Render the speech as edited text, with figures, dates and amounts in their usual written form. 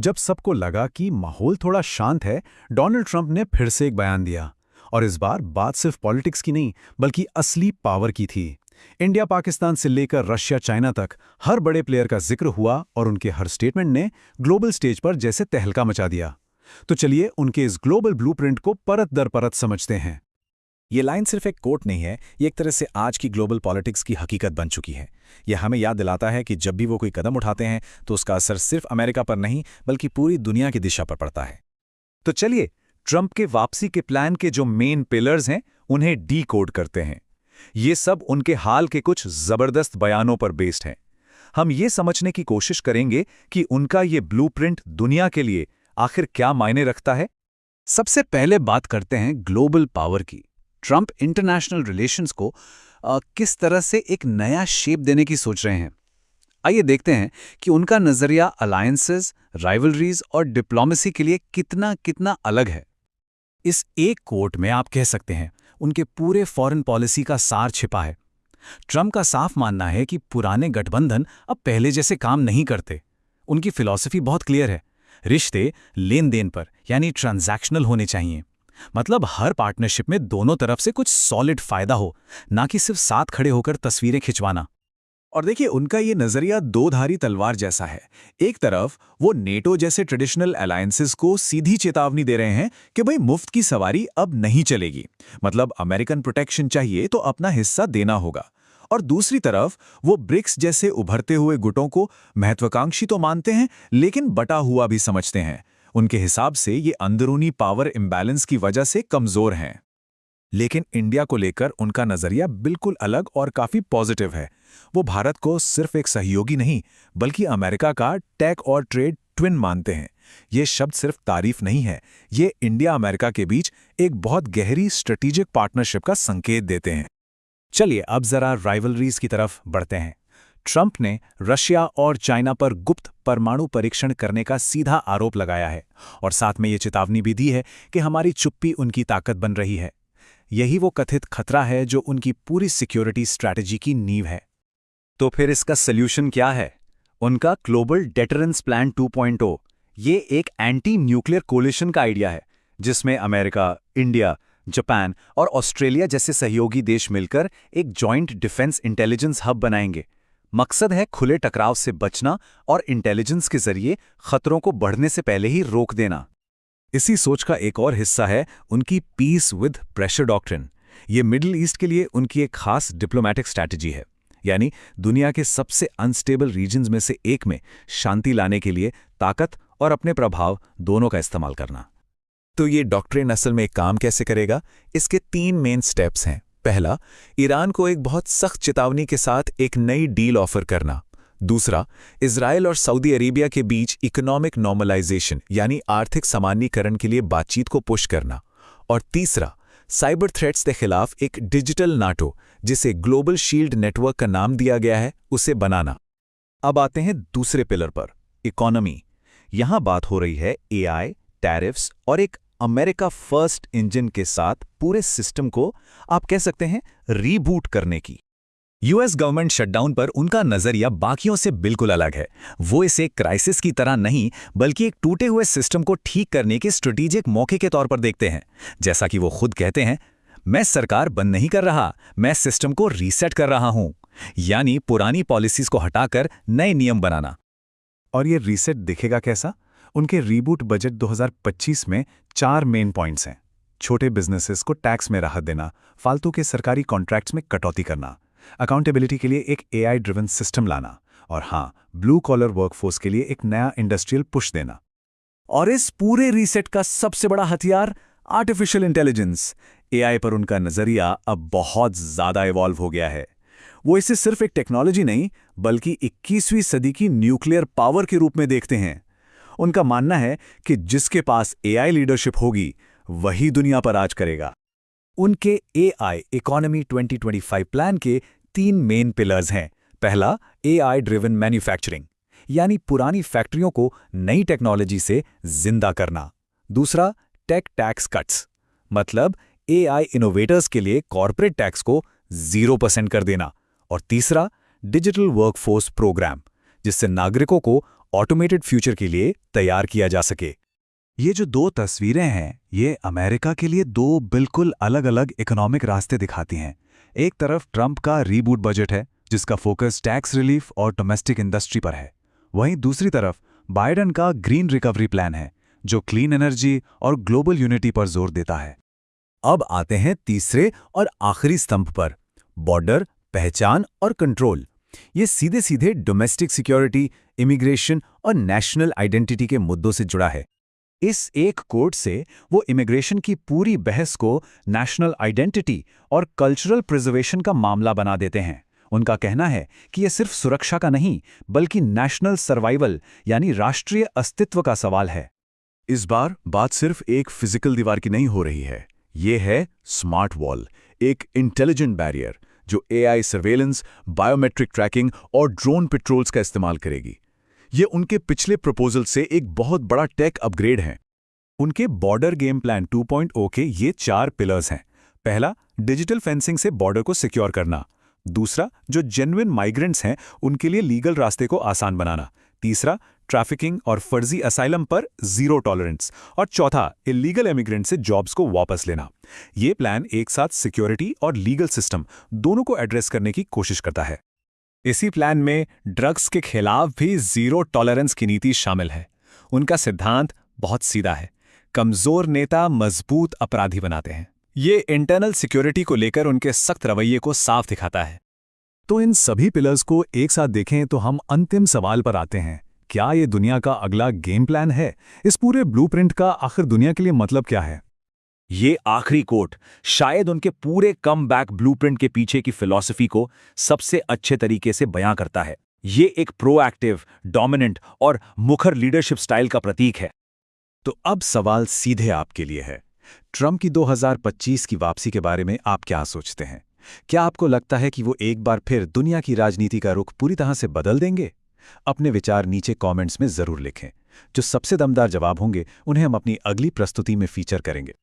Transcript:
जब सबको लगा कि माहौल थोड़ा शांत है, डोनाल्ड ट्रंप ने फिर से एक बयान दिया। और इस बार बात सिर्फ पॉलिटिक्स की नहीं, बल्कि असली पावर की थी। इंडिया पाकिस्तान से लेकर रशिया चाइना तक हर बड़े प्लेयर का जिक्र हुआ और उनके हर स्टेटमेंट ने ग्लोबल स्टेज पर जैसे तहलका मचा दिया। तो चलिए उनके इस ग्लोबल ब्लूप्रिंट को परत दर परत समझते हैं। ये लाइन सिर्फ एक कोट नहीं है, ये एक तरह से आज की ग्लोबल पॉलिटिक्स की हकीकत बन चुकी है। यह हमें याद दिलाता है कि जब भी वो कोई कदम उठाते हैं तो उसका असर सिर्फ अमेरिका पर नहीं बल्कि पूरी दुनिया की दिशा पर पड़ता है। तो चलिए ट्रंप के वापसी के प्लान के जो मेन पिलर्स हैं उन्हें डी कोड करते हैं। ये सब उनके हाल के कुछ जबरदस्त बयानों पर बेस्ड हैं। हम ये समझने की कोशिश करेंगे कि उनका ये ब्लूप्रिंट दुनिया के लिए आखिर क्या मायने रखता है। सबसे पहले बात करते हैं ग्लोबल पावर की। ट्रंप इंटरनेशनल रिलेशंस को किस तरह से एक नया शेप देने की सोच रहे हैं। आइए देखते हैं कि उनका नजरिया अलायंसेस, राइवलरीज और डिप्लोमेसी के लिए कितना कितना अलग है। इस एक कोट में आप कह सकते हैं उनके पूरे फॉरेन पॉलिसी का सार छिपा है। ट्रंप का साफ मानना है कि पुराने गठबंधन अब पहले जैसे काम नहीं करते। उनकी फिलॉसफी बहुत क्लियर है, रिश्ते लेन देन पर यानी ट्रांजैक्शनल होने चाहिए। मतलब हर पार्टनरशिप में दोनों तरफ से कुछ सॉलिड फायदा हो, ना कि सिर्फ साथ खड़े होकर तस्वीरें खिंचवाना। और देखिए उनका ये नजरिया दो-धारी तलवार जैसा है। एक तरफ वो नेटो जैसे ट्रेडिशनल अलायंसेस को सीधी चेतावनी दे रहे हैं कि भाई मुफ्त की सवारी अब नहीं चलेगी, मतलब अमेरिकन प्रोटेक्शन चाहिए तो अपना हिस्सा देना होगा। और दूसरी तरफ वो ब्रिक्स जैसे उभरते हुए गुटों को महत्वाकांक्षी तो मानते हैं लेकिन बटा हुआ भी समझते हैं। उनके हिसाब से ये अंदरूनी पावर इम्बैलेंस की वजह से कमजोर हैं। लेकिन इंडिया को लेकर उनका नजरिया बिल्कुल अलग और काफी पॉजिटिव है। वो भारत को सिर्फ एक सहयोगी नहीं बल्कि अमेरिका का टेक और ट्रेड ट्विन मानते हैं। ये शब्द सिर्फ तारीफ नहीं है, ये इंडिया अमेरिका के बीच एक बहुत गहरी स्ट्रेटेजिक पार्टनरशिप का संकेत देते हैं। चलिए अब जरा राइवलरीज की तरफ बढ़ते हैं। ट्रंप ने रशिया और चाइना पर गुप्त परमाणु परीक्षण करने का सीधा आरोप लगाया है और साथ में ये चेतावनी भी दी है कि हमारी चुप्पी उनकी ताकत बन रही है। यही वो कथित खतरा है जो उनकी पूरी सिक्योरिटी स्ट्रैटेजी की नींव है। तो फिर इसका सल्यूशन क्या है? उनका ग्लोबल डेटरेंस प्लान 2.0 ये एक एंटी न्यूक्लियर कोलिशन का आइडिया है, जिसमें अमेरिका, इंडिया, जापान और ऑस्ट्रेलिया जैसे सहयोगी देश मिलकर एक जॉइंट डिफेंस इंटेलिजेंस हब बनाएंगे। मकसद है खुले टकराव से बचना और इंटेलिजेंस के जरिए खतरों को बढ़ने से पहले ही रोक देना। इसी सोच का एक और हिस्सा है उनकी पीस विद प्रेशर डॉक्ट्रिन। ये मिडिल ईस्ट के लिए उनकी एक खास डिप्लोमैटिक स्ट्रैटेजी है, यानी दुनिया के सबसे अनस्टेबल रीजन्स में से एक में शांति लाने के लिए ताकत और अपने प्रभाव दोनों का इस्तेमाल करना। तो ये डॉक्ट्रिन असल में काम कैसे करेगा? इसके 3 मेन स्टेप्स हैं। पहला, ईरान को एक बहुत सख्त चेतावनी के साथ एक नई डील ऑफर करना। दूसरा, इजराइल और सऊदी अरेबिया के बीच इकोनॉमिक नॉर्मलाइजेशन यानी आर्थिक सामान्यीकरण के लिए बातचीत को पुश करना। और तीसरा, साइबर थ्रेट्स के खिलाफ एक डिजिटल नाटो, जिसे ग्लोबल शील्ड नेटवर्क का नाम दिया गया है, उसे बनाना। अब आते हैं दूसरे पिलर पर, इकोनॉमी। यहां बात हो रही है एआई, टैरिफ्स और एक अमेरिका फर्स्ट इंजन के साथ पूरे सिस्टम को आप कह सकते हैं रीबूट करने की। यूएस गवर्नमेंट शटडाउन पर उनका नजरिया बाकियों से बिल्कुल अलग है। वो इसे क्राइसिस की तरह नहीं बल्कि एक टूटे हुए सिस्टम को ठीक करने के स्ट्रेटेजिक मौके के तौर पर देखते हैं। जैसा कि वो खुद कहते हैं, मैं सरकार बंद नहीं कर रहा, मैं सिस्टम को रीसेट कर रहा हूं, यानी पुरानी पॉलिसीज को हटाकर नए नियम बनाना। और ये रीसेट दिखेगा कैसा? उनके रीबूट बजट 2025 में 4 मेन पॉइंट्स हैं। छोटे बिजनेसेस को टैक्स में राहत देना, फालतू के सरकारी कॉन्ट्रैक्ट्स में कटौती करना, अकाउंटेबिलिटी के लिए एक एआई ड्रिवन सिस्टम लाना, और हाँ, ब्लू कॉलर वर्कफोर्स के लिए एक नया इंडस्ट्रियल पुश देना। और इस पूरे रीसेट का सबसे बड़ा हथियार आर्टिफिशियल इंटेलिजेंस। एआई पर उनका नजरिया अब बहुत ज्यादा इवॉल्व हो गया है। वो इसे सिर्फ एक टेक्नोलॉजी नहीं बल्कि 21वीं सदी की न्यूक्लियर पावर के रूप में देखते हैं। उनका मानना है कि जिसके पास एआई लीडरशिप होगी वही दुनिया पर राज करेगा। उनके एआई इकोनॉमी 2025 प्लान के 3 मेन पिलर्स हैं। पहला, एआई ड्रिवन मैन्युफैक्चरिंग, यानी पुरानी फैक्ट्रियों को नई टेक्नोलॉजी से जिंदा करना। दूसरा, टेक टैक्स कट्स, मतलब एआई इनोवेटर्स के लिए कॉर्पोरेट टैक्स को 0% कर देना। और तीसरा, डिजिटल वर्कफोर्स प्रोग्राम, जिससे नागरिकों को ऑटोमेटेड फ्यूचर के लिए तैयार किया जा सके। ये जो दो तस्वीरें हैं, ये अमेरिका के लिए दो बिल्कुल अलग-अलग इकोनॉमिक रास्ते दिखाती हैं। एक तरफ ट्रंप का रीबूट बजट है, जिसका फोकस टैक्स रिलीफ और डोमेस्टिक इंडस्ट्री पर है। वहीं दूसरी तरफ बाइडेन का ग्रीन रिकवरी प्लान है, जो क्लीन एनर्जी और ग्लोबल यूनिटी पर जोर देता है। अब आते हैं तीसरे और आखिरी स्तंभ पर, बॉर्डर, पहचान और कंट्रोल। ये सीधे सीधे डोमेस्टिक सिक्योरिटी, इमिग्रेशन और नेशनल आइडेंटिटी के मुद्दों से जुड़ा है। इस एक कोड से वो इमिग्रेशन की पूरी बहस को नेशनल आइडेंटिटी और कल्चरल प्रिजर्वेशन का मामला बना देते हैं। उनका कहना है कि ये सिर्फ सुरक्षा का नहीं, बल्कि नेशनल सर्वाइवल यानी राष्ट्रीय अस्तित्व का सवाल है। इस बार बात सिर्फ एक फिजिकल दीवार की नहीं हो रही है, ये है स्मार्ट वॉल, एक इंटेलिजेंट बैरियर जो AI सर्वेलेंस, बायोमेट्रिक ट्रैकिंग और ड्रोन पेट्रोल्स का इस्तेमाल करेगी। ये उनके पिछले प्रपोजल से एक बहुत बड़ा टेक अपग्रेड है। उनके बॉर्डर गेम प्लान 2.0 के ये 4 पिलर्स हैं। पहला, डिजिटल फेंसिंग से बॉर्डर को सिक्योर करना। दूसरा, जो जेन्युइन माइग्रेंट्स हैं उनके लिए लीगल रास्ते को आसान बनाना। तीसरा, ट्रैफिकिंग और फर्जी असाइलम पर जीरो टॉलरेंस। और चौथा, इलीगल इमिग्रेंट से जॉब्स को वापस लेना। ये प्लान एक साथ सिक्योरिटी और लीगल सिस्टम दोनों को एड्रेस करने की कोशिश करता है। इसी प्लान में ड्रग्स के खिलाफ भी जीरो टॉलरेंस की नीति शामिल है। उनका सिद्धांत बहुत सीधा है, कमजोर नेता मजबूत अपराधी बनाते हैं। ये इंटरनल सिक्योरिटी को लेकर उनके सख्त रवैये को साफ दिखाता है। तो इन सभी पिलर्स को एक साथ देखें तो हम अंतिम सवाल पर आते हैं, क्या ये दुनिया का अगला गेम प्लान है? इस पूरे ब्लूप्रिंट का आखिर दुनिया के लिए मतलब क्या है? ये आखिरी कोट शायद उनके पूरे कम बैक ब्लूप्रिंट के पीछे की फिलॉसफी को सबसे अच्छे तरीके से बयां करता है। ये एक प्रोएक्टिव, डोमिनेंट और मुखर लीडरशिप स्टाइल का प्रतीक है। तो अब सवाल सीधे आपके लिए है, ट्रंप की 2025 की वापसी के बारे में आप क्या सोचते हैं? क्या आपको लगता है कि वो एक बार फिर दुनिया की राजनीति का रुख पूरी तरह से बदल देंगे? अपने विचार नीचे कमेंट्स में जरूर लिखें। जो सबसे दमदार जवाब होंगे उन्हें हम अपनी अगली प्रस्तुति में फीचर करेंगे।